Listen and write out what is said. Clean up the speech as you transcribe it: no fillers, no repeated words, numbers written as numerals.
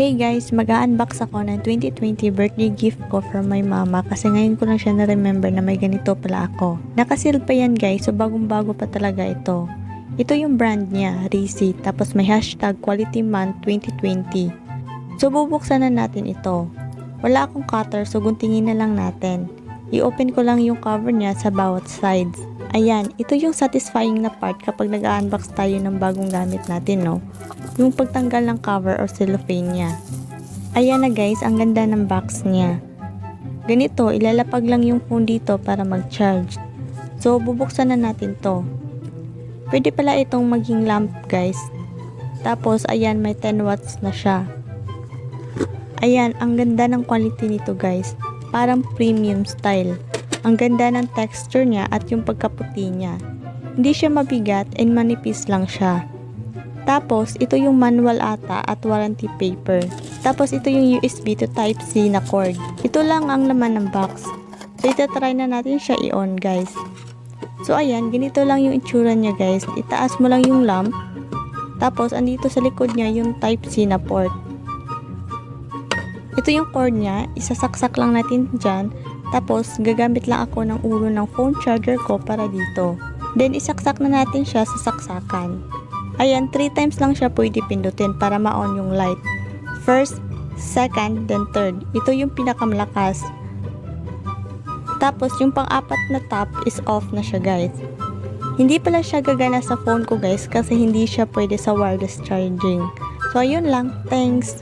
Hey guys, mag-unbox ako ng 2020 birthday gift ko from my mama kasi ngayon ko lang siya na-remember na may ganito pala ako. Nakasil pa yan guys, so bagong-bago pa talaga ito. Ito yung brand niya, Reese, tapos may hashtag Quality Month 2020. So bubuksan na natin ito. Wala akong cutter so guntingin na lang natin. I-open ko lang yung cover niya sa bawat sides. Ayan, ito yung satisfying na part kapag nag-unbox tayo ng bagong gamit natin, no? Yung pagtanggal ng cover or cellophane niya. Ayan na guys, ang ganda ng box niya. Ganito, ilalapag lang yung phone dito para mag-charge. So, bubuksan na natin to. Pwede pala itong maging lamp guys. Tapos, ayan, may 10 watts na siya. Ayan, ang ganda ng quality nito guys. Parang premium style. Ang ganda ng texture niya at yung pagkaputi niya. Hindi siya mabigat and manipis lang siya. Tapos, ito yung manual ata at warranty paper. Tapos, ito yung USB to Type-C na cord. Ito lang ang laman ng box. So, itatry na natin siya i-on guys. So, ayan, ganito lang yung itsura niya guys. Itaas mo lang yung lamp. Tapos, andito sa likod niya yung Type-C na port. Ito yung cord niya. Isasaksak lang natin dyan. Tapos, gagamit lang ako ng ulo ng phone charger ko para dito. Then, isaksak na natin siya sa saksakan. Ayan, 3 times lang siya pwede pindutin para ma-on yung light. First, second, then third. Ito yung pinakamalakas. Tapos, yung pang-apat na tap is off na siya guys. Hindi pala siya gagana sa phone ko guys kasi hindi siya pwede sa wireless charging. So, ayun lang. Thanks!